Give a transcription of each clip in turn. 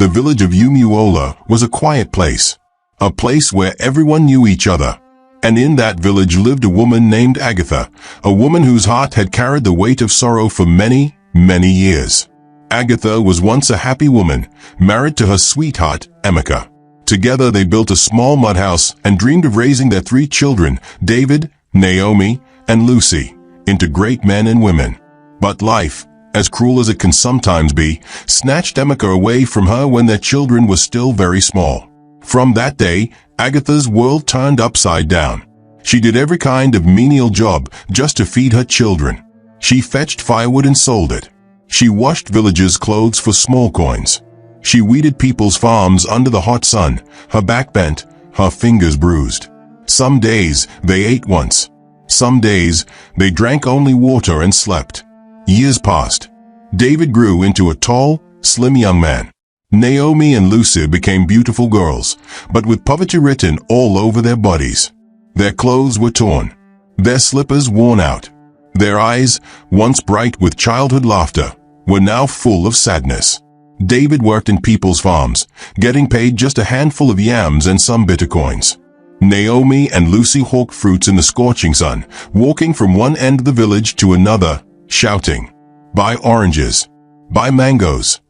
The village of Umuola was a quiet place, a place where everyone knew each other. And in that village lived a woman named Agatha, a woman whose heart had carried the weight of sorrow for many, many years. Agatha was once a happy woman, married to her sweetheart, Emeka. Together they built a small mud house and dreamed of raising their 3 children, David, Naomi, and Lucy, into great men and women. But life, as cruel as it can sometimes be, snatched Emeka away from her when their children were still very small. From that day, Agatha's world turned upside down. She did every kind of menial job just to feed her children. She fetched firewood and sold it. She washed villagers' clothes for small coins. She weeded people's farms under the hot sun, her back bent, her fingers bruised. Some days they ate once. Some days they drank only water and slept. Years passed. David grew into a tall, slim young man. Naomi and Lucy became beautiful girls, but with poverty written all over their bodies. Their clothes were torn, their slippers worn out. Their eyes, once bright with childhood laughter, were now full of sadness. David worked in people's farms, getting paid just a handful of yams and some bitter coins. Naomi and Lucy hawked fruits in the scorching sun, walking from one end of the village to another, shouting, "Buy oranges! Buy mangoes!"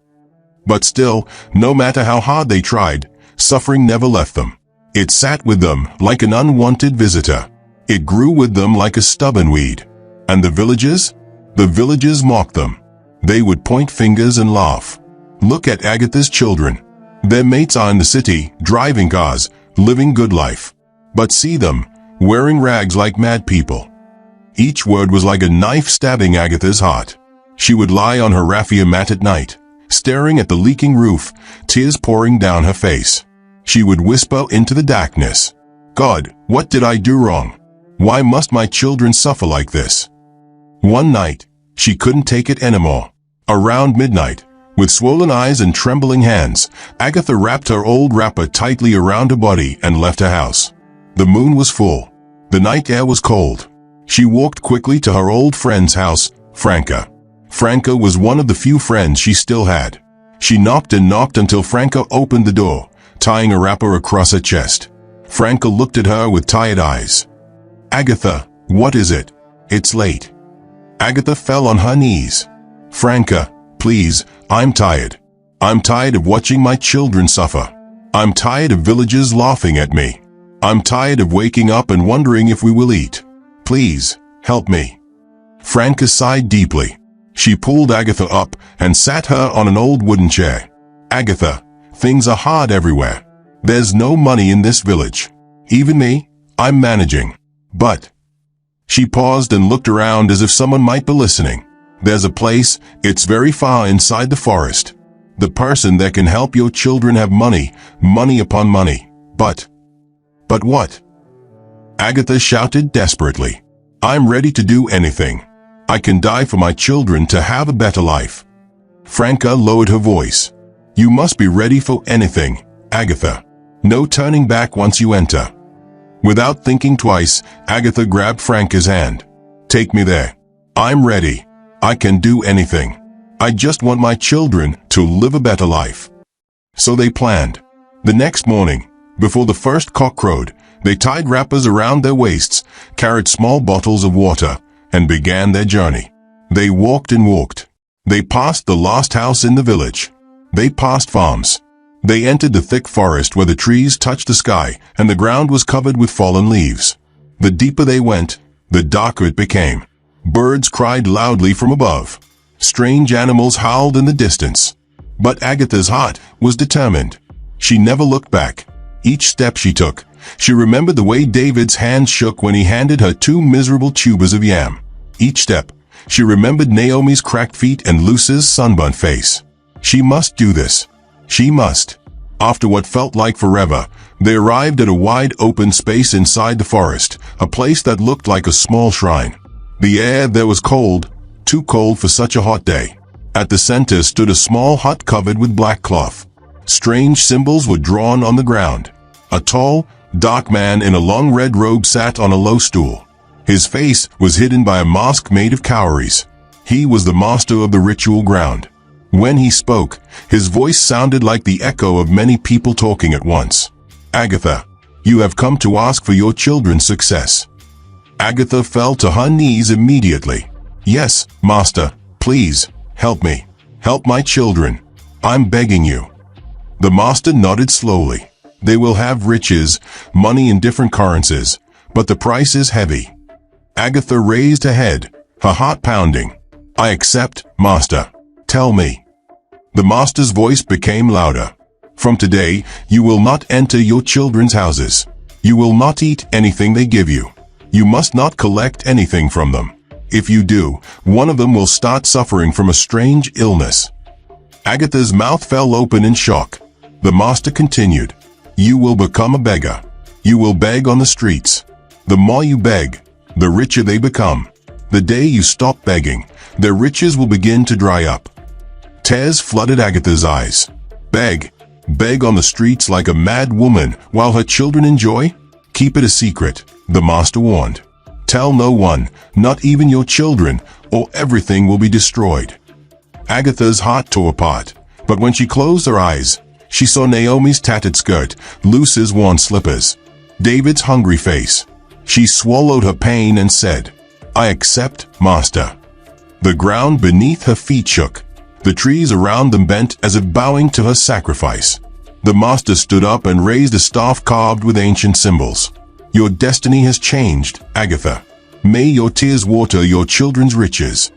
But still, no matter how hard they tried, suffering never left them. It sat with them like an unwanted visitor. It grew with them like a stubborn weed. And the villagers? The villagers mocked them. They would point fingers and laugh. Look at Agatha's children. Their mates are in the city, driving cars, living good life. But see them, wearing rags like mad people. Each word was like a knife stabbing Agatha's heart. She would lie on her raffia mat at night, staring at the leaking roof, tears pouring down her face. She would whisper into the darkness, "God, what did I do wrong? Why must my children suffer like this?" One night, she couldn't take it anymore. Around midnight, with swollen eyes and trembling hands, Agatha wrapped her old wrapper tightly around her body and left her house. The moon was full. The night air was cold. She walked quickly to her old friend's house, Franca. Franca was one of the few friends she still had. She knocked and knocked until Franca opened the door, tying a wrapper across her chest. Franca looked at her with tired eyes. "Agatha, what is it? It's late." Agatha fell on her knees. "Franca, please, I'm tired. I'm tired of watching my children suffer. I'm tired of villagers laughing at me. I'm tired of waking up and wondering if we will eat. Please, help me." Franca sighed deeply. She pulled Agatha up and sat her on an old wooden chair. "Agatha, things are hard everywhere. There's no money in this village. Even me, I'm managing. But..." She paused and looked around as if someone might be listening. "There's a place, it's very far inside the forest. The person that can help your children have money, money upon money. But what?" Agatha shouted desperately. "I'm ready to do anything. I can die for my children to have a better life." Franca lowered her voice. "You must be ready for anything, Agatha. No turning back once you enter." Without thinking twice, Agatha grabbed Franca's hand. "Take me there. I'm ready. I can do anything. I just want my children to live a better life." So they planned. The next morning, before the first cock crowed, they tied wrappers around their waists, carried small bottles of water, and began their journey. They walked and walked. They passed the last house in the village. They passed farms. They entered the thick forest where the trees touched the sky and the ground was covered with fallen leaves. The deeper they went, the darker it became. Birds cried loudly from above. Strange animals howled in the distance. But Agatha's heart was determined. She never looked back. Each step she took, she remembered the way David's hand shook when he handed her 2 miserable tubers of yam. Each step, she remembered Naomi's cracked feet and Lucy's sunburnt face. She must do this. She must. After what felt like forever, they arrived at a wide open space inside the forest, a place that looked like a small shrine. The air there was cold, too cold for such a hot day. At the center stood a small hut covered with black cloth. Strange symbols were drawn on the ground. A tall, dark man in a long red robe sat on a low stool. His face was hidden by a mask made of cowries. He was the master of the ritual ground. When he spoke, his voice sounded like the echo of many people talking at once. Agatha, you have come to ask for your children's success. Agatha fell to her knees immediately. Yes, Master, please, help me. Help my children. I'm begging you. The Master nodded slowly. They will have riches, money in different currencies, but the price is heavy. Agatha raised her head, her heart pounding. I accept, Master. Tell me. The Master's voice became louder. From today, you will not enter your children's houses. You will not eat anything they give you. You must not collect anything from them. If you do, one of them will start suffering from a strange illness. Agatha's mouth fell open in shock. The Master continued. You will become a beggar. You will beg on the streets. The more you beg, the richer they become. The day you stop begging, their riches will begin to dry up. Tears flooded Agatha's eyes. Beg on the streets like a mad woman while her children enjoy? Keep it a secret, the Master warned. Tell no one, not even your children, or everything will be destroyed. Agatha's heart tore apart, but when she closed her eyes, she saw Naomi's tattered skirt, Lucy's worn slippers, David's hungry face. She swallowed her pain and said, I accept, Master. The ground beneath her feet shook. The trees around them bent as if bowing to her sacrifice. The Master stood up and raised a staff carved with ancient symbols. Your destiny has changed, Agatha. May your tears water your children's riches.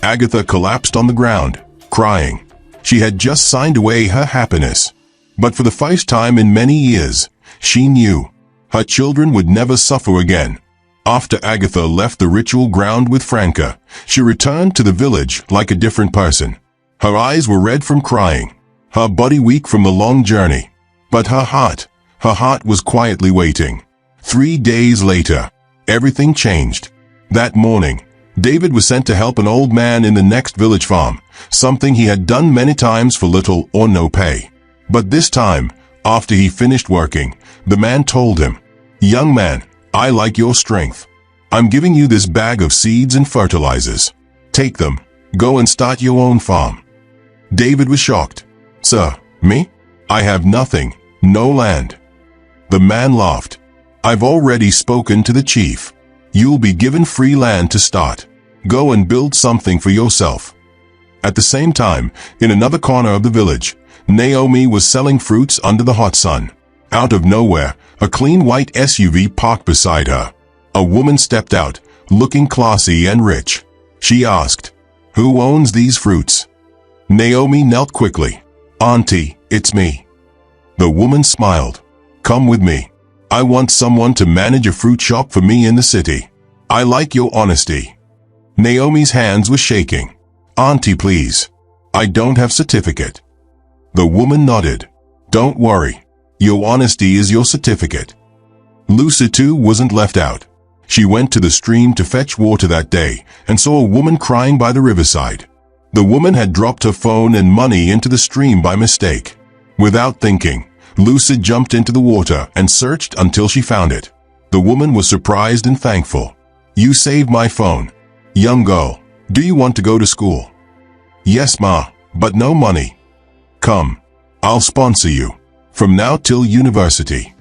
Agatha collapsed on the ground, crying. She had just signed away her happiness. But for the first time in many years, she knew her children would never suffer again. After Agatha left the ritual ground with Franca, she returned to the village like a different person. Her eyes were red from crying, her body weak from the long journey. But her heart was quietly waiting. 3 days later, everything changed. That morning, David was sent to help an old man in the next village farm, something he had done many times for little or no pay. But this time, after he finished working, the man told him, Young man, I like your strength. I'm giving you this bag of seeds and fertilizers. Take them, go and start your own farm. David was shocked. Sir, me? I have nothing, no land. The man laughed. I've already spoken to the chief. You'll be given free land to start. Go and build something for yourself. At the same time, in another corner of the village, Naomi was selling fruits under the hot sun. Out of nowhere, a clean white SUV parked beside her. A woman stepped out, looking classy and rich. She asked, Who owns these fruits? Naomi knelt quickly. Auntie, it's me. The woman smiled. Come with me. I want someone to manage a fruit shop for me in the city. I like your honesty. Naomi's hands were shaking. Auntie, please. I don't have certificate. The woman nodded. Don't worry. Your honesty is your certificate. Lucy too wasn't left out. She went to the stream to fetch water that day and saw a woman crying by the riverside. The woman had dropped her phone and money into the stream by mistake. Without thinking, Lucy jumped into the water and searched until she found it. The woman was surprised and thankful. You saved my phone. Young girl, do you want to go to school? Yes, ma, but no money. Come, I'll sponsor you. From now till university.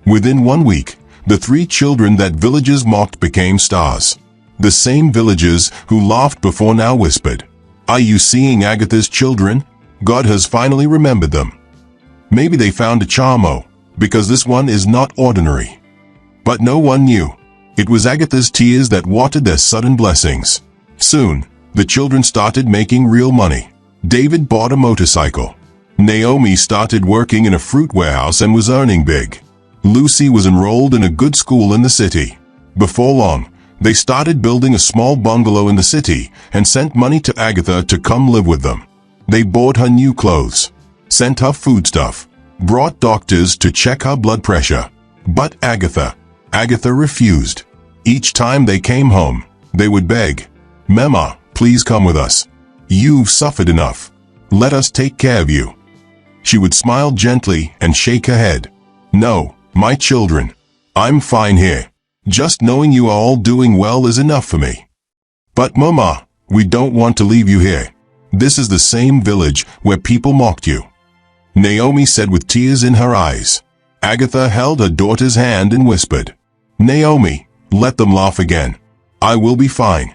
Within 1 week, the 3 children that villagers mocked became stars. The same villagers who laughed before now whispered, Are you seeing Agatha's children? God has finally remembered them. Maybe they found a Chamo, because this one is not ordinary. But no one knew. It was Agatha's tears that watered their sudden blessings. Soon, the children started making real money. David bought a motorcycle. Naomi started working in a fruit warehouse and was earning big. Lucy was enrolled in a good school in the city. Before long, they started building a small bungalow in the city and sent money to Agatha to come live with them. They bought her new clothes, sent her foodstuff, brought doctors to check her blood pressure. But Agatha refused. Each time they came home, they would beg, Mama, please come with us. You've suffered enough. Let us take care of you. She would smile gently and shake her head. No, my children. I'm fine here. Just knowing you are all doing well is enough for me. But Mama, we don't want to leave you here. This is the same village where people mocked you," Naomi said with tears in her eyes. Agatha held her daughter's hand and whispered, "Naomi, let them laugh again. I will be fine."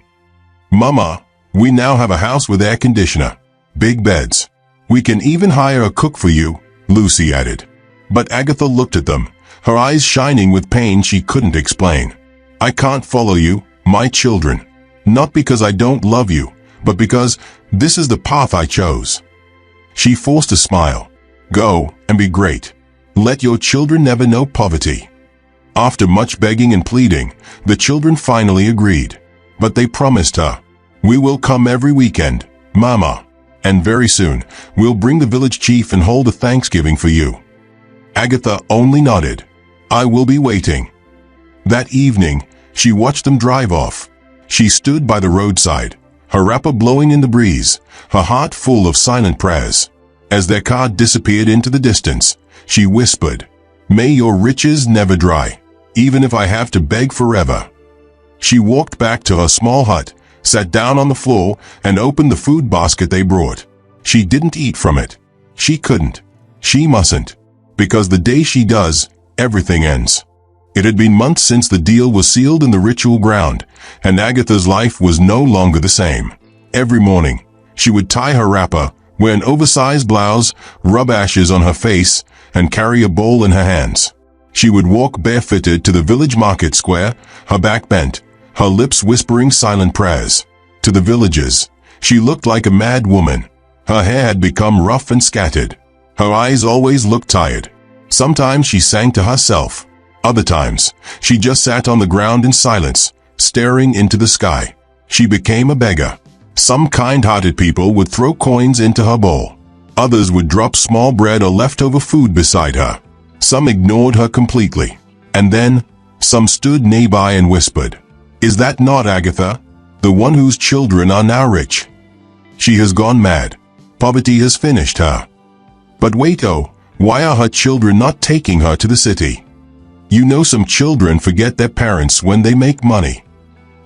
"Mama, we now have a house with air conditioner, big beds. We can even hire a cook for you," Lucy added. But Agatha looked at them, her eyes shining with pain she couldn't explain. "I can't follow you, my children. Not because I don't love you, but because this is the path I chose." She forced a smile. "Go and be great. Let your children never know poverty." After much begging and pleading, the children finally agreed. But they promised her, "We will come every weekend, Mama. And very soon, we'll bring the village chief and hold a Thanksgiving for you." Agatha only nodded. "I will be waiting." That evening, she watched them drive off. She stood by the roadside, her wrapper blowing in the breeze, her heart full of silent prayers. As their car disappeared into the distance, she whispered, "May your riches never dry, even if I have to beg forever." She walked back to her small hut, sat down on the floor, and opened the food basket they brought. She didn't eat from it. She couldn't. She mustn't. Because the day she does, everything ends. It had been months since the deal was sealed in the ritual ground, and Agatha's life was no longer the same. Every morning, she would tie her wrapper, wear an oversized blouse, rub ashes on her face, and carry a bowl in her hands. She would walk barefooted to the village market square, her back bent, her lips whispering silent prayers. To the villagers, she looked like a mad woman. Her hair had become rough and scattered. Her eyes always looked tired. Sometimes she sang to herself. Other times, she just sat on the ground in silence, staring into the sky. She became a beggar. Some kind-hearted people would throw coins into her bowl. Others would drop small bread or leftover food beside her. Some ignored her completely. And then, some stood nearby and whispered, "Is that not Agatha, the one whose children are now rich? She has gone mad. Poverty has finished her." But wait, why are her children not taking her to the city? You know, some children forget their parents when they make money.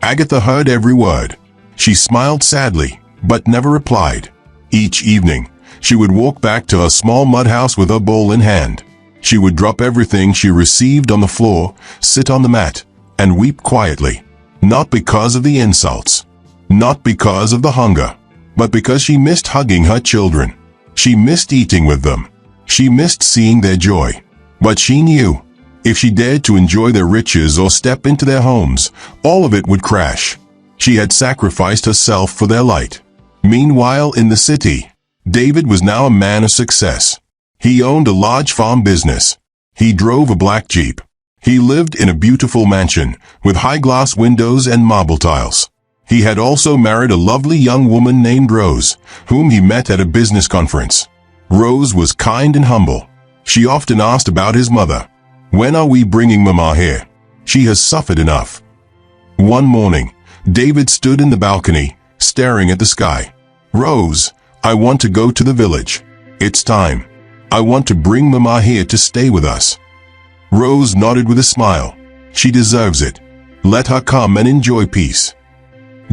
Agatha heard every word. She smiled sadly, but never replied. Each evening, she would walk back to her small mud house with her bowl in hand. She would drop everything she received on the floor, sit on the mat, and weep quietly. Not because of the insults, not because of the hunger, but because she missed hugging her children. She missed eating with them. She missed seeing their joy. But she knew, if she dared to enjoy their riches or step into their homes, all of it would crash. She had sacrificed herself for their light. Meanwhile, in the city, David was now a man of success. He owned a large farm business. He drove a black Jeep. He lived in a beautiful mansion with high-glass windows and marble tiles. He had also married a lovely young woman named Rose, whom he met at a business conference. Rose was kind and humble. She often asked about his mother. "When are we bringing Mama here? She has suffered enough." One morning, David stood in the balcony, staring at the sky. "Rose, I want to go to the village. It's time. I want to bring Mama here to stay with us." Rose nodded with a smile. "She deserves it. Let her come and enjoy peace."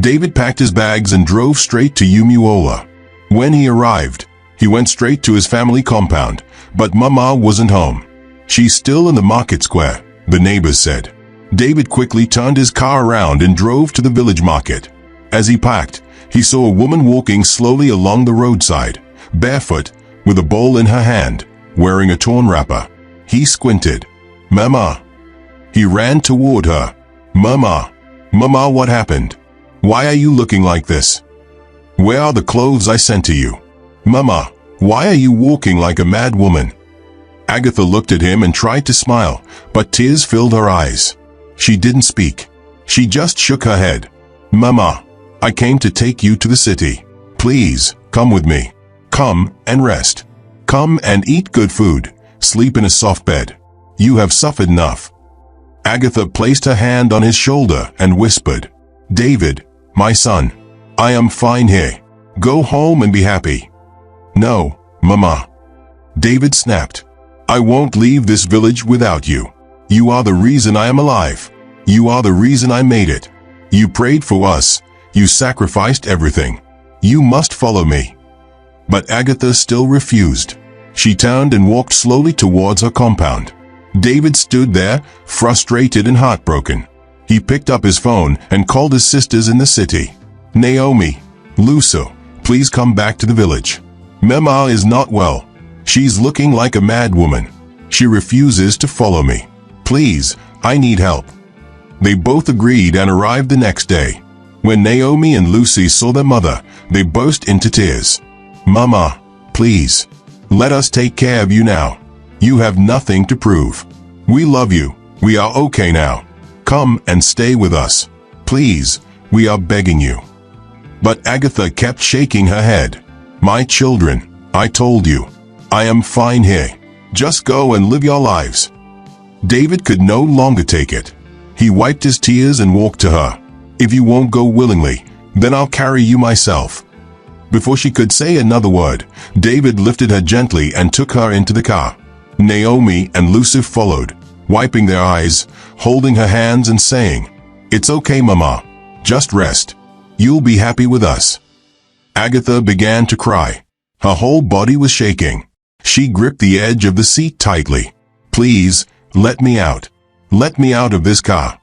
David packed his bags and drove straight to Umuola. When he arrived, he went straight to his family compound, but Mama wasn't home. "She's still in the market square," the neighbors said. David quickly turned his car around and drove to the village market. As he parked, he saw a woman walking slowly along the roadside, barefoot, with a bowl in her hand, wearing a torn wrapper. He squinted. "Mama." He ran toward her. "Mama. Mama, what happened? Why are you looking like this? Where are the clothes I sent to you? Mama, why are you walking like a mad woman?" Agatha looked at him and tried to smile, but tears filled her eyes. She didn't speak. She just shook her head. "Mama, I came to take you to the city. Please, come with me. Come and rest. Come and eat good food. Sleep in a soft bed. You have suffered enough." Agatha placed her hand on his shoulder and whispered, "David, my son, I am fine here. Go home and be happy." "No, Mama." David snapped. "I won't leave this village without you. You are the reason I am alive. You are the reason I made it. You prayed for us. You sacrificed everything. You must follow me." But Agatha still refused. She turned and walked slowly towards her compound. David stood there, frustrated and heartbroken. He picked up his phone and called his sisters in the city. "Naomi, Lucy, please come back to the village. Mama is not well. She's looking like a mad woman. She refuses to follow me. Please, I need help." They both agreed and arrived the next day. When Naomi and Lucy saw their mother, they burst into tears. "Mama, please, let us take care of you now. You have nothing to prove. We love you. We are okay now. Come and stay with us. Please, we are begging you." But Agatha kept shaking her head. "My children, I told you. I am fine here. Just go and live your lives." David could no longer take it. He wiped his tears and walked to her. "If you won't go willingly, then I'll carry you myself." Before she could say another word, David lifted her gently and took her into the car. Naomi and Lucy followed, wiping their eyes, holding her hands and saying, "It's okay, Mama. Just rest. You'll be happy with us." Agatha began to cry. Her whole body was shaking. She gripped the edge of the seat tightly. "Please, let me out. Let me out of this car."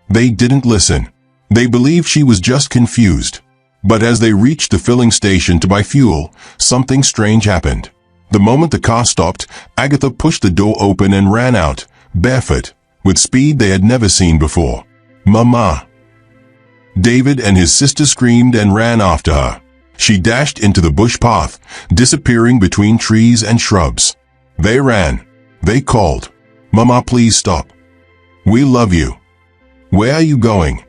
They didn't listen. They believed she was just confused. But as they reached the filling station to buy fuel, something strange happened. The moment the car stopped, Agatha pushed the door open and ran out, barefoot, with speed they had never seen before. "Mama!" David and his sister screamed and ran after her. She dashed into the bush path, disappearing between trees and shrubs. They ran. They called, "Mama, please stop. We love you. Where are you going?"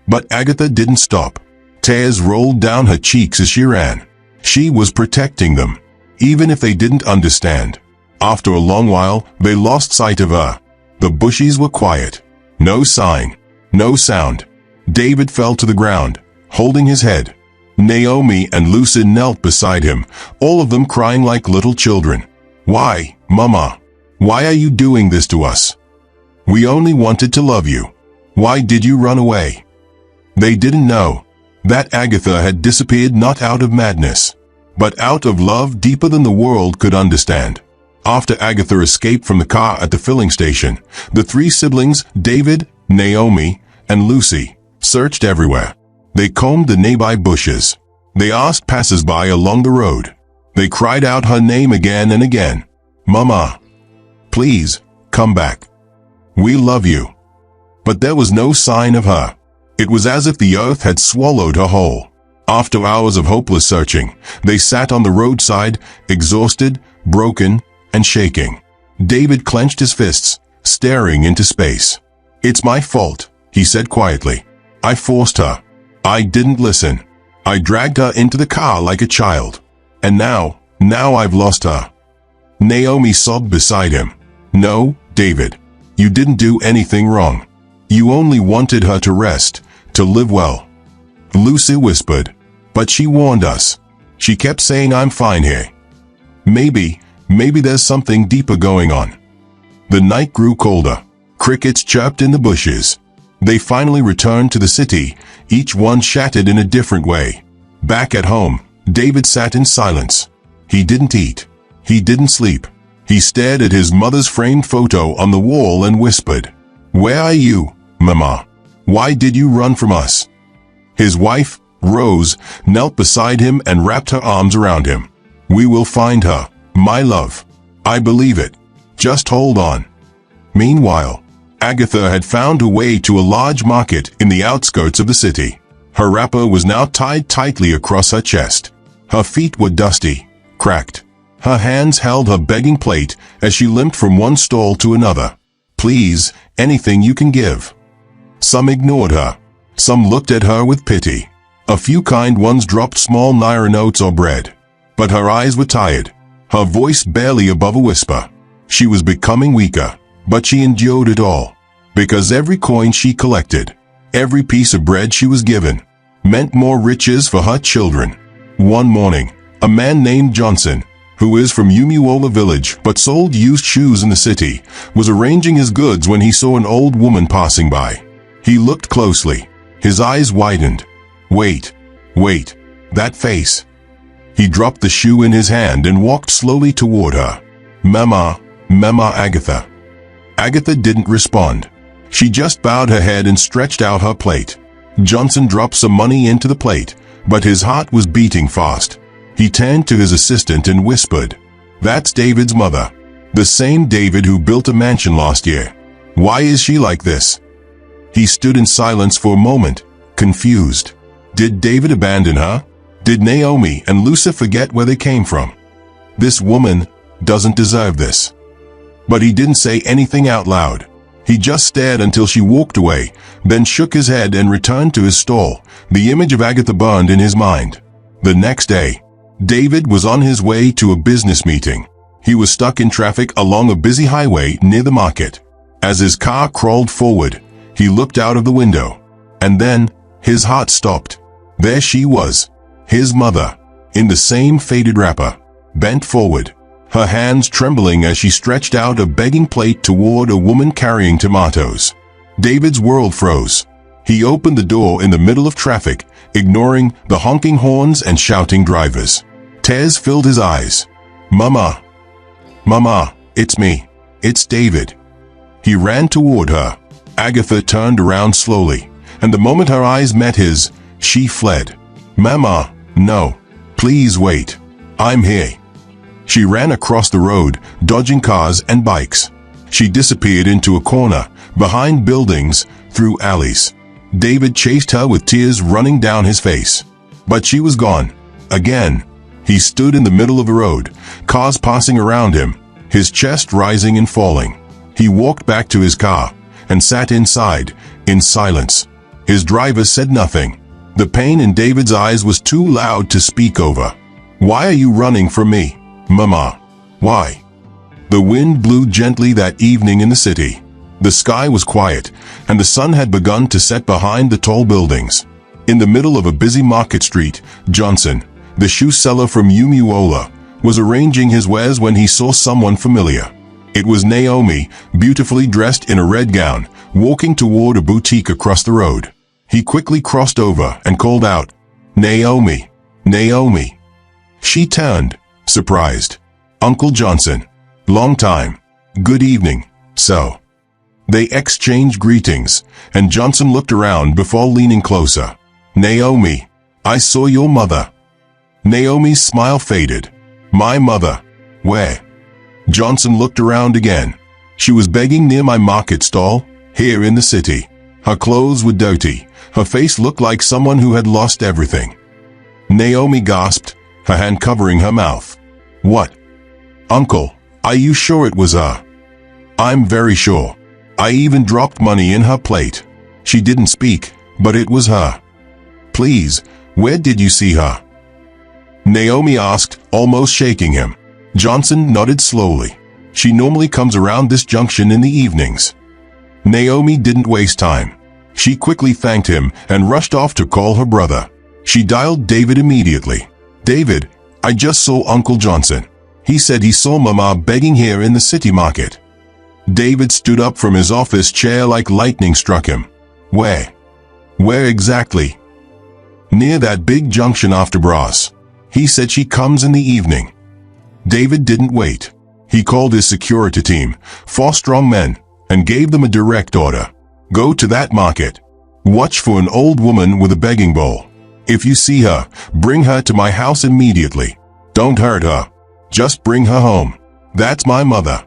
But Agatha didn't stop. Tears rolled down her cheeks as she ran. She was protecting them, even if they didn't understand. After a long while, they lost sight of her. The bushes were quiet. No sign. No sound. David fell to the ground, holding his head. Naomi and Lucy knelt beside him, all of them crying like little children. "Why, Mama? Why are you doing this to us? We only wanted to love you. Why did you run away?" They didn't know that Agatha had disappeared not out of madness, but out of love deeper than the world could understand. After Agatha escaped from the car at the filling station, the three siblings, David, Naomi, and Lucy, searched everywhere. They combed the nearby bushes. They asked passers-by along the road. They cried out her name again and again. "Mama, please, come back. We love you." But there was no sign of her. It was as if the earth had swallowed her whole. After hours of hopeless searching, they sat on the roadside, exhausted, broken, and shaking. David clenched his fists, staring into space. "It's my fault," he said quietly. "I forced her. I didn't listen. I dragged her into the car like a child. And now I've lost her." Naomi sobbed beside him. "No, David, you didn't do anything wrong. You only wanted her to rest, to live well." Lucy whispered, "But she warned us. She kept saying I'm fine here. Maybe there's something deeper going on." The night grew colder. Crickets chirped in the bushes. They finally returned to the city, each one shattered in a different way. Back at home, David sat in silence. He didn't eat. He didn't sleep. He stared at his mother's framed photo on the wall and whispered, "Where are you, Mama? Why did you run from us?" His wife, Rose, knelt beside him and wrapped her arms around him. "We will find her, my love. I believe it. Just hold on." Meanwhile, Agatha had found a way to a large market in the outskirts of the city. Her wrapper was now tied tightly across her chest. Her feet were dusty, cracked. Her hands held her begging plate as she limped from one stall to another. "Please, anything you can give." Some ignored her. Some looked at her with pity. A few kind ones dropped small naira notes or bread. But her eyes were tired, her voice barely above a whisper. She was becoming weaker, but she endured it all. Because every coin she collected, every piece of bread she was given, meant more riches for her children. One morning, a man named Johnson, who is from Umuola village but sold used shoes in the city, was arranging his goods when he saw an old woman passing by. He looked closely. His eyes widened. Wait. That face. He dropped the shoe in his hand and walked slowly toward her. Mama, Agatha. Agatha didn't respond. She just bowed her head and stretched out her plate. Johnson dropped some money into the plate, but his heart was beating fast. He turned to his assistant and whispered, "That's David's mother. The same David who built a mansion last year. Why is she like this?" He stood in silence for a moment, confused. Did David abandon her? Did Naomi and Lucia forget where they came from? This woman doesn't deserve this. But he didn't say anything out loud. He just stared until she walked away, then shook his head and returned to his stall. The image of Agatha burned in his mind. The next day, David was on his way to a business meeting. He was stuck in traffic along a busy highway near the market. As his car crawled forward, he looked out of the window. And then, his heart stopped. There she was, his mother, in the same faded wrapper, bent forward, her hands trembling as she stretched out a begging plate toward a woman carrying tomatoes. David's world froze. He opened the door in the middle of traffic, ignoring the honking horns and shouting drivers. Tears filled his eyes. Mama, it's me. It's David." He ran toward her. Agatha turned around slowly, and the moment her eyes met his, she fled. "Mama, no. Please wait. I'm here." She ran across the road, dodging cars and bikes. She disappeared into a corner, behind buildings, through alleys. David chased her with tears running down his face. But she was gone. Again. He stood in the middle of the road, cars passing around him, his chest rising and falling. He walked back to his car and sat inside, in silence. His driver said nothing. The pain in David's eyes was too loud to speak over. "Why are you running from me, Mama? Why?" The wind blew gently that evening in the city. The sky was quiet, and the sun had begun to set behind the tall buildings. In the middle of a busy market street, Johnson, the shoe seller from Umuola, was arranging his wares when he saw someone familiar. It was Naomi, beautifully dressed in a red gown, walking toward a boutique across the road. He quickly crossed over and called out, "Naomi, Naomi." She turned, surprised. "Uncle Johnson. Long time. Good evening, so." They exchanged greetings, and Johnson looked around before leaning closer. "Naomi, I saw your mother." Naomi's smile faded. "My mother? Where?" Johnson looked around again. She was begging near my market stall, here in the city. Her clothes were dirty. Her face looked like someone who had lost everything. Naomi gasped, her hand covering her mouth. "What? Uncle, are you sure it was her?" "I'm very sure. I even dropped money in her plate." She didn't speak, but it was her. "Please, where did you see her?" Naomi asked, almost shaking him. Johnson nodded slowly. "She normally comes around this junction in the evenings." Naomi didn't waste time. She quickly thanked him and rushed off to call her brother. She dialed David immediately. "David, I just saw Uncle Johnson. He said he saw Mama begging here in the city market." David stood up from his office chair like lightning struck him. "Where? Where exactly?" "Near that big junction after Brass. He said she comes in the evening." David didn't wait. He called his security team, 4 strong men, and gave them a direct order. "Go to that market. Watch for an old woman with a begging bowl. If you see her, bring her to my house immediately. Don't hurt her. Just bring her home. That's my mother."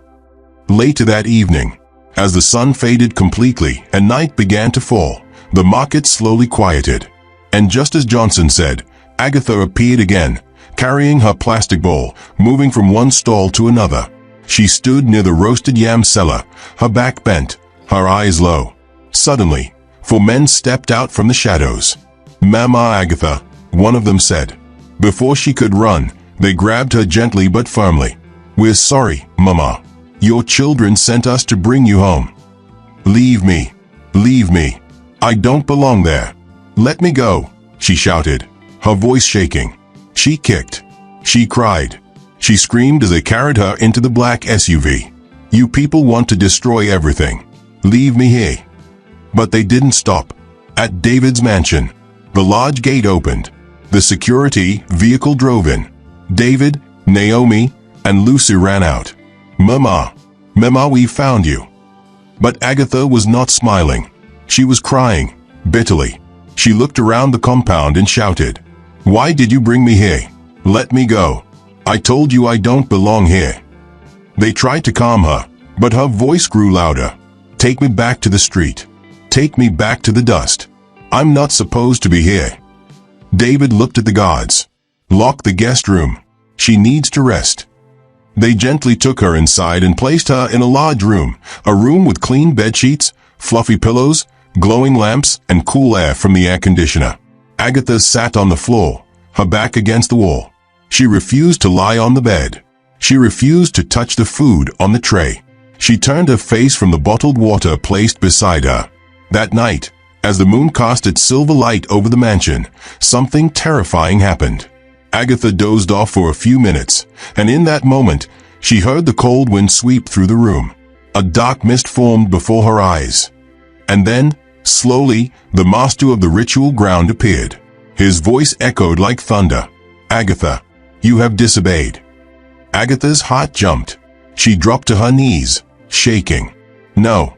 Later that evening, as the sun faded completely and night began to fall, the market slowly quieted. And just as Johnson said, Agatha appeared again, carrying her plastic bowl, moving from one stall to another. She stood near the roasted yam cellar, her back bent, her eyes low. Suddenly, 4 men stepped out from the shadows. "Mama Agatha," one of them said. Before she could run, they grabbed her gently but firmly. "We're sorry, Mama. Your children sent us to bring you home." "Leave me. Leave me. I don't belong there. Let me go," she shouted, her voice shaking. She kicked. She cried. She screamed as they carried her into the black SUV. "You people want to destroy everything. Leave me here." But they didn't stop. At David's mansion, the large gate opened. The security vehicle drove in. David, Naomi, and Lucy ran out. "Mama, Mama, we found you." But Agatha was not smiling. She was crying, bitterly. She looked around the compound and shouted, "Why did you bring me here? Let me go. I told you I don't belong here." They tried to calm her, but her voice grew louder. "Take me back to the street. Take me back to the dust. I'm not supposed to be here." David looked at the guards. "Lock the guest room. She needs to rest." They gently took her inside and placed her in a large room, a room with clean bedsheets, fluffy pillows, glowing lamps, and cool air from the air conditioner. Agatha sat on the floor, her back against the wall. She refused to lie on the bed. She refused to touch the food on the tray. She turned her face from the bottled water placed beside her. That night, as the moon cast its silver light over the mansion, something terrifying happened. Agatha dozed off for a few minutes, and in that moment, she heard the cold wind sweep through the room. A dark mist formed before her eyes. And then, slowly, the master of the ritual ground appeared. His voice echoed like thunder. "Agatha, you have disobeyed." Agatha's heart jumped. She dropped to her knees, shaking. No,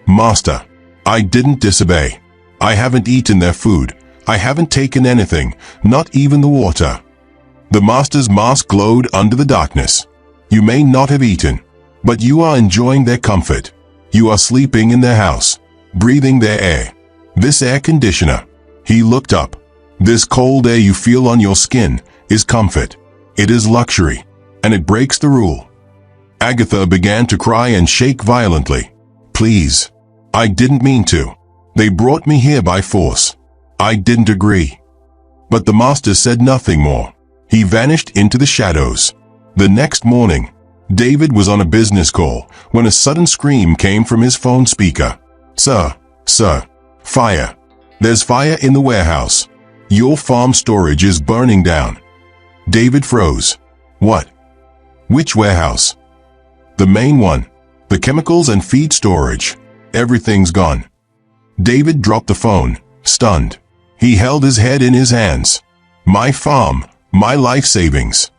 Master. I didn't disobey. I haven't eaten their food. I haven't taken anything, not even the water." The master's mask glowed under the darkness. "You may not have eaten, but you are enjoying their comfort. You are sleeping in their house, breathing their air. This air conditioner." He looked up. "This cold air you feel on your skin is comfort. It is luxury, and it breaks the rule." Agatha began to cry and shake violently. "Please. I didn't mean to. They brought me here by force. I didn't agree." But the master said nothing more. He vanished into the shadows. The next morning, David was on a business call when a sudden scream came from his phone speaker. Sir, fire. There's fire in the warehouse. Your farm storage is burning down." David froze. "What? Which warehouse?" "The main one. The chemicals and feed storage. Everything's gone." David dropped the phone, stunned. He held his head in his hands. "My farm, my life savings."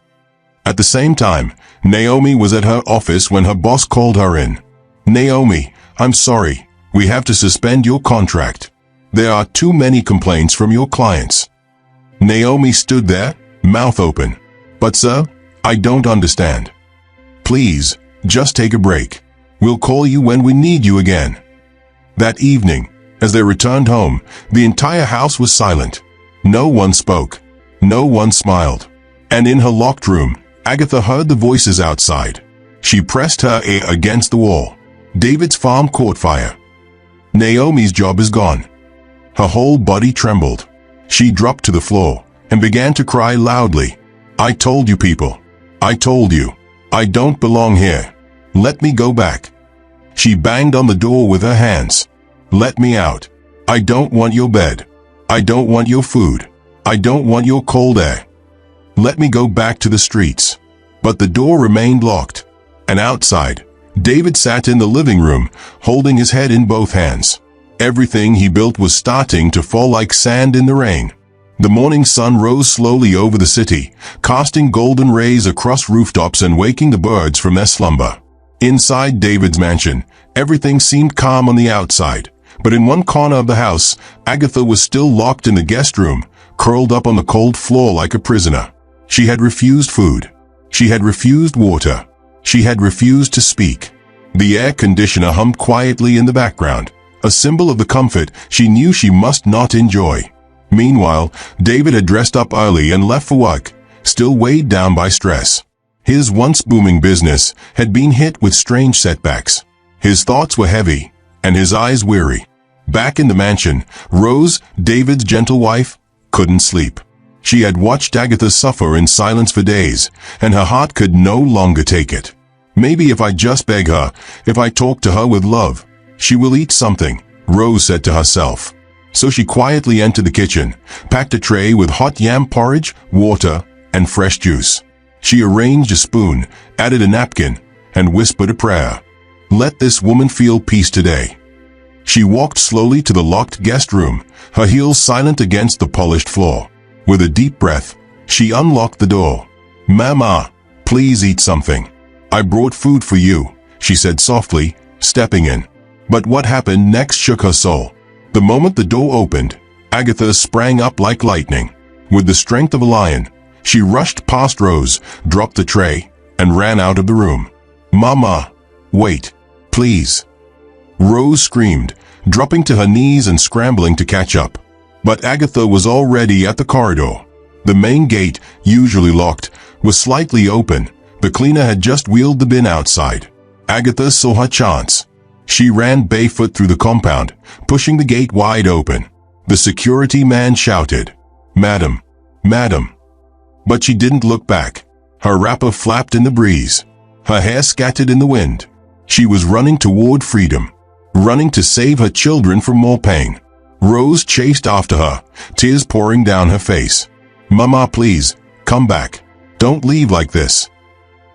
At the same time, Naomi was at her office when her boss called her in. "Naomi, I'm sorry. We have to suspend your contract. There are too many complaints from your clients." Naomi stood there, mouth open. "But sir, I don't understand." "Please, just take a break. We'll call you when we need you again." That evening, as they returned home, the entire house was silent. No one spoke. No one smiled. And in her locked room, Agatha heard the voices outside. She pressed her ear against the wall. David's farm caught fire. Naomi's job is gone. Her whole body trembled. She dropped to the floor and began to cry loudly. "I told you people. I told you. I don't belong here. Let me go back." She banged on the door with her hands. "Let me out. I don't want your bed. I don't want your food. I don't want your cold air. Let me go back to the streets." But the door remained locked. And outside, David sat in the living room, holding his head in both hands. Everything he built was starting to fall like sand in the rain. The morning sun rose slowly over the city, casting golden rays across rooftops and waking the birds from their slumber. Inside David's mansion, everything seemed calm on the outside, but in one corner of the house, Agatha was still locked in the guest room, curled up on the cold floor like a prisoner. She had refused food. She had refused water. She had refused to speak. The air conditioner hummed quietly in the background, a symbol of the comfort she knew she must not enjoy. Meanwhile, David had dressed up early and left for work, still weighed down by stress. His once booming business had been hit with strange setbacks. His thoughts were heavy, and his eyes weary. Back in the mansion, Rose, David's gentle wife, couldn't sleep. She had watched Agatha suffer in silence for days, and her heart could no longer take it. "Maybe if I just beg her, if I talk to her with love, she will eat something," Rose said to herself. So she quietly entered the kitchen, packed a tray with hot yam porridge, water, and fresh juice. She arranged a spoon, added a napkin, and whispered a prayer. "Let this woman feel peace today." She walked slowly to the locked guest room, her heels silent against the polished floor. With a deep breath, she unlocked the door. "Mama, please eat something. I brought food for you," she said softly, stepping in. But what happened next shook her soul. The moment the door opened, Agatha sprang up like lightning. With the strength of a lion, she rushed past Rose, dropped the tray, and ran out of the room. "Mama, wait, please." Rose screamed, dropping to her knees and scrambling to catch up. But Agatha was already at the corridor. The main gate, usually locked, was slightly open. The cleaner had just wheeled the bin outside. Agatha saw her chance. She ran barefoot through the compound, pushing the gate wide open. The security man shouted, "Madam, madam." But she didn't look back. Her wrapper flapped in the breeze. Her hair scattered in the wind. She was running toward freedom, running to save her children from more pain. Rose chased after her, tears pouring down her face. "Mama, please, come back. Don't leave like this."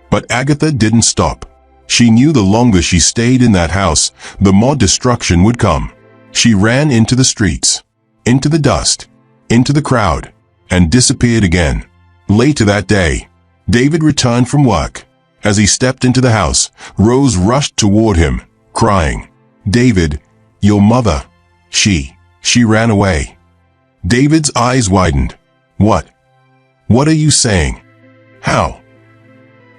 But Agatha didn't stop. She knew the longer she stayed in that house, the more destruction would come. She ran into the streets, into the dust, into the crowd, and disappeared again. Later that day, David returned from work. As he stepped into the house, Rose rushed toward him, crying, "David, your mother, she ran away." David's eyes widened. "What? What are you saying? How?"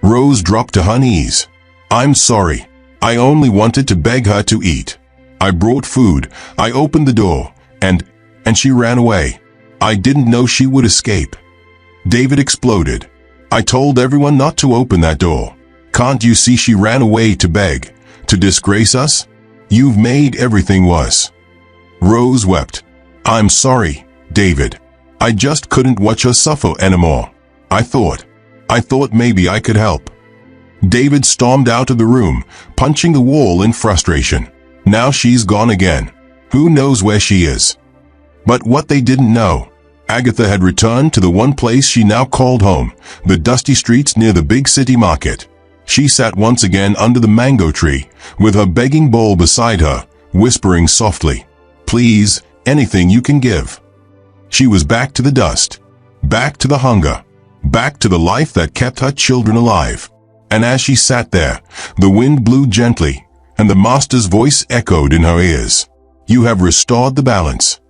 Rose dropped to her knees. "I'm sorry. I only wanted to beg her to eat. I brought food, I opened the door, and she ran away. I didn't know she would escape." David exploded. "I told everyone not to open that door. Can't you see she ran away to beg, to disgrace us? You've made everything worse." Rose wept. "I'm sorry, David. I just couldn't watch her suffer anymore. I thought maybe I could help." David stormed out of the room, punching the wall in frustration. Now she's gone again. Who knows where she is? But what they didn't know, Agatha had returned to the one place she now called home, the dusty streets near the big city market. She sat once again under the mango tree, with her begging bowl beside her, whispering softly, "Please, anything you can give." She was back to the dust, back to the hunger, back to the life that kept her children alive. And as she sat there, the wind blew gently, and the master's voice echoed in her ears. "You have restored the balance."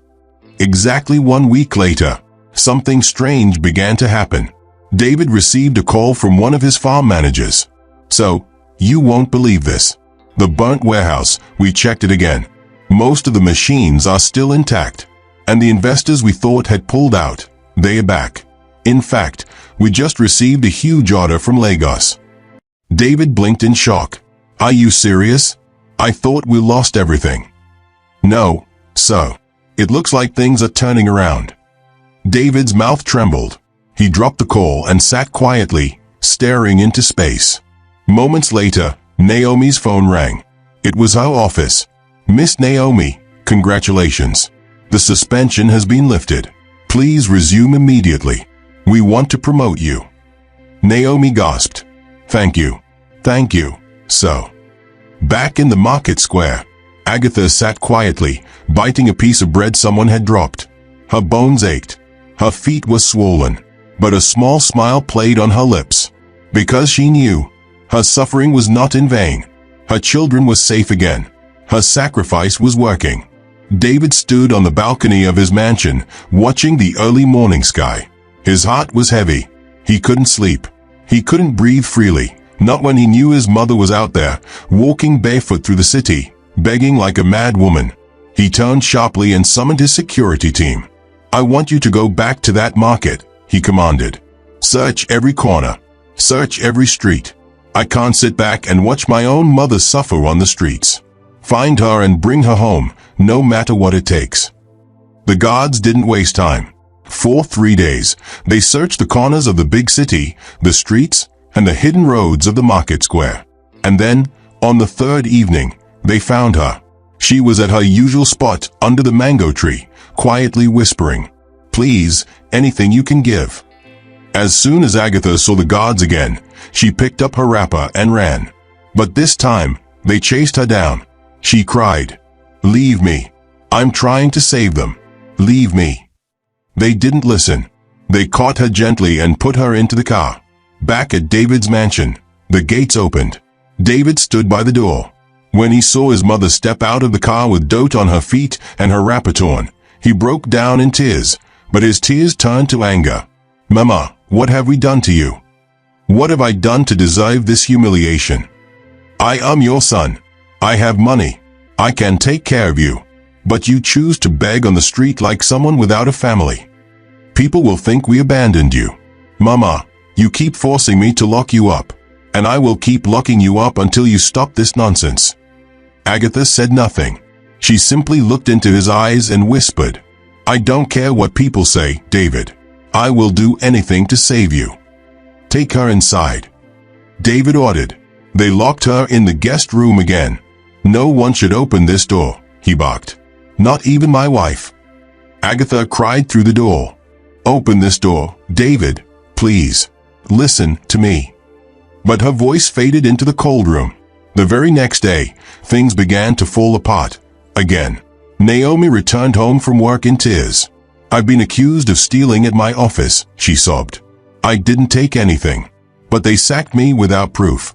Exactly 1 week later, something strange began to happen. David received a call from one of his farm managers. "So, you won't believe this. The burnt warehouse, we checked it again. Most of the machines are still intact. And the investors we thought had pulled out, they are back. In fact, we just received a huge order from Lagos." David blinked in shock. "Are you serious? I thought we lost everything." "No, sir. It looks like things are turning around." David's mouth trembled. He dropped the call and sat quietly, staring into space. Moments later, Naomi's phone rang. It was her office. "Miss Naomi, congratulations. The suspension has been lifted. Please resume immediately. We want to promote you." Naomi gasped. Thank you, so." Back in the market square, Agatha sat quietly, biting a piece of bread someone had dropped. Her bones ached. Her feet were swollen, but a small smile played on her lips. Because she knew, her suffering was not in vain. Her children were safe again. Her sacrifice was working. David stood on the balcony of his mansion, watching the early morning sky. His heart was heavy. He couldn't sleep. He couldn't breathe freely, not when he knew his mother was out there, walking barefoot through the city, begging like a mad woman. He turned sharply and summoned his security team. "I want you to go back to that market," he commanded. "Search every corner. Search every street. I can't sit back and watch my own mother suffer on the streets. Find her and bring her home, no matter what it takes." The guards didn't waste time. For 3 days, they searched the corners of the big city, the streets, and the hidden roads of the market square. And then, on the 3rd evening, they found her. She was at her usual spot under the mango tree, quietly whispering, "Please, anything you can give." As soon as Agatha saw the guards again, she picked up her wrapper and ran. But this time, they chased her down. She cried, "Leave me. I'm trying to save them. Leave me." They didn't listen. They caught her gently and put her into the car. Back at David's mansion, the gates opened. David stood by the door. When he saw his mother step out of the car with dote on her feet and her wrapper torn, he broke down in tears, but his tears turned to anger. "Mama, what have we done to you? What have I done to deserve this humiliation? I am your son. I have money. I can take care of you. But you choose to beg on the street like someone without a family. People will think we abandoned you. Mama, you keep forcing me to lock you up, and I will keep locking you up until you stop this nonsense." Agatha said nothing. She simply looked into his eyes and whispered, "I don't care what people say, David. I will do anything to save you. Take her inside." David ordered. They locked her in the guest room again. "No one should open this door," he barked. "Not even my wife." Agatha cried through the door. "Open this door, David, please. Listen to me." But her voice faded into the cold room. The very next day, things began to fall apart. Again, Naomi returned home from work in tears. "I've been accused of stealing at my office," she sobbed. "I didn't take anything, but they sacked me without proof."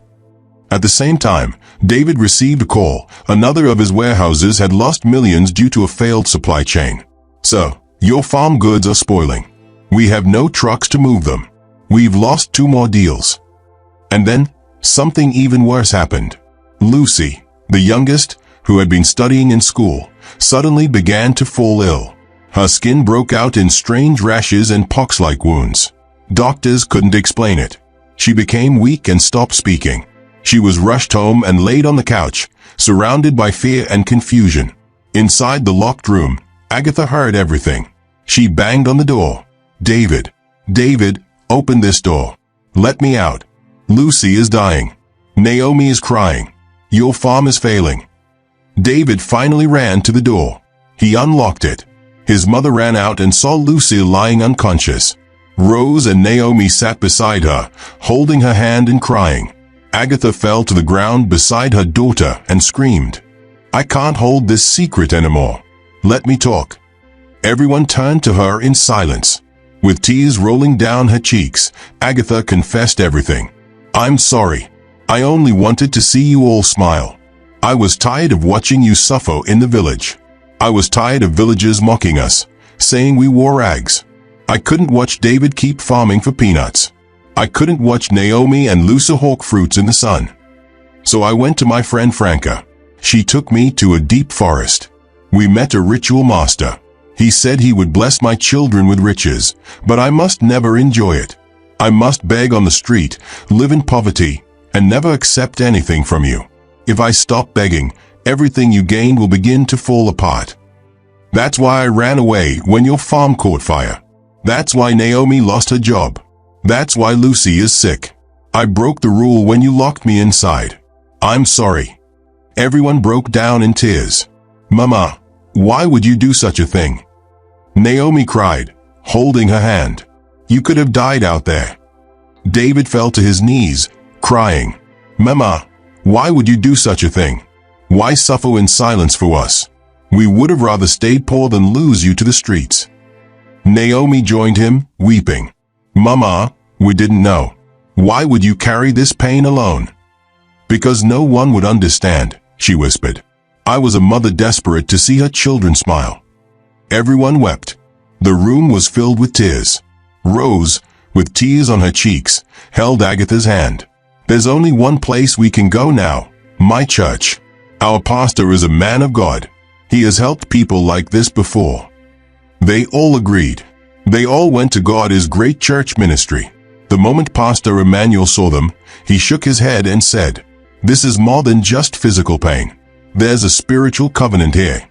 At the same time, David received a call. Another of his warehouses had lost millions due to a failed supply chain. "Sir, your farm goods are spoiling. We have no trucks to move them. We've lost 2 more deals." And then, something even worse happened. Lucy, the youngest, who had been studying in school, suddenly began to fall ill. Her skin broke out in strange rashes and pox-like wounds. Doctors couldn't explain it. She became weak and stopped speaking. She was rushed home and laid on the couch, surrounded by fear and confusion. Inside the locked room, Agatha heard everything. She banged on the door. "David, David, open this door. Let me out. Lucy is dying. Naomi is crying. Your farm is failing." David finally ran to the door. He unlocked it. His mother ran out and saw Lucy lying unconscious. Rose and Naomi sat beside her, holding her hand and crying. Agatha fell to the ground beside her daughter and screamed, "I can't hold this secret anymore. Let me talk." Everyone turned to her in silence. With tears rolling down her cheeks, Agatha confessed everything. "I'm sorry. I only wanted to see you all smile. I was tired of watching you suffer in the village. I was tired of villagers mocking us, saying we wore rags. I couldn't watch David keep farming for peanuts. I couldn't watch Naomi and Lucy hawk fruits in the sun. So I went to my friend Franca. She took me to a deep forest. We met a ritual master. He said he would bless my children with riches, but I must never enjoy it. I must beg on the street, live in poverty, and never accept anything from you. If I stop begging, everything you gain will begin to fall apart. That's why I ran away when your farm caught fire. That's why Naomi lost her job. That's why Lucy is sick. I broke the rule when you locked me inside. I'm sorry." Everyone broke down in tears. "Mama, why would you do such a thing?" Naomi cried, holding her hand. "You could have died out there." David fell to his knees, crying, "Mama, why would you do such a thing? Why suffer in silence for us? We would have rather stayed poor than lose you to the streets." Naomi joined him, weeping. "Mama, we didn't know. Why would you carry this pain alone?" "Because no one would understand," she whispered. "I was a mother desperate to see her children smile." Everyone wept. The room was filled with tears. Rose, with tears on her cheeks, held Agatha's hand. "There's only one place we can go now, my church. Our pastor is a man of God. He has helped people like this before." They all agreed. They all went to God's great church ministry. The moment Pastor Emmanuel saw them, he shook his head and said, "This is more than just physical pain. There's a spiritual covenant here."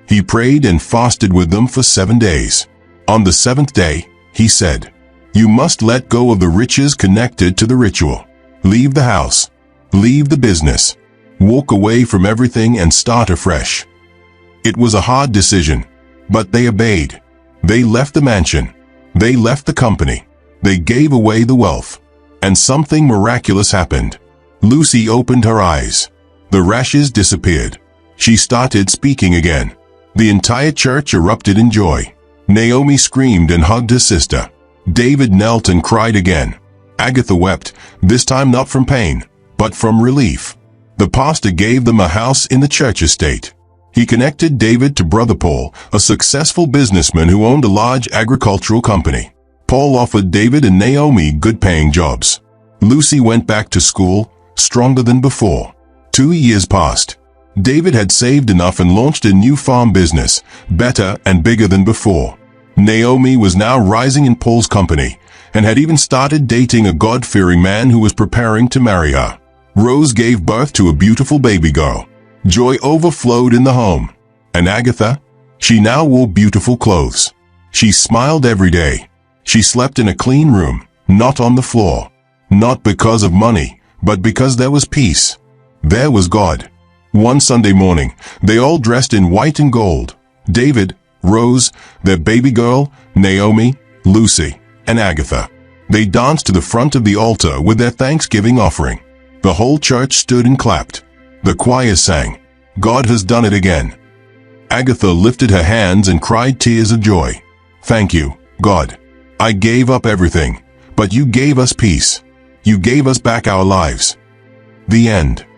He prayed and fasted with them for 7 days. On the 7th day, he said, "You must let go of the riches connected to the ritual. Leave the house. Leave the business. Walk away from everything and start afresh." It was a hard decision, but they obeyed. They left the mansion. They left the company. They gave away the wealth. And something miraculous happened. Lucy opened her eyes. The rashes disappeared. She started speaking again. The entire church erupted in joy. Naomi screamed and hugged her sister. David knelt and cried again. Agatha wept, this time not from pain, but from relief. The pastor gave them a house in the church estate. He connected David to Brother Paul, a successful businessman who owned a large agricultural company. Paul offered David and Naomi good-paying jobs. Lucy went back to school, stronger than before. 2 years passed. David had saved enough and launched a new farm business, better and bigger than before. Naomi was now rising in Paul's company, and had even started dating a God-fearing man who was preparing to marry her. Rose gave birth to a beautiful baby girl. Joy overflowed in the home. And Agatha? She now wore beautiful clothes. She smiled every day. She slept in a clean room, not on the floor. Not because of money, but because there was peace. There was God. One Sunday morning, they all dressed in white and gold. David, Rose, their baby girl, Naomi, Lucy, and Agatha. They danced to the front of the altar with their Thanksgiving offering. The whole church stood and clapped. The choir sang, God has done it again. Agatha lifted her hands and cried tears of joy. Thank you, God. I gave up everything, but you gave us peace. You gave us back our lives. The end.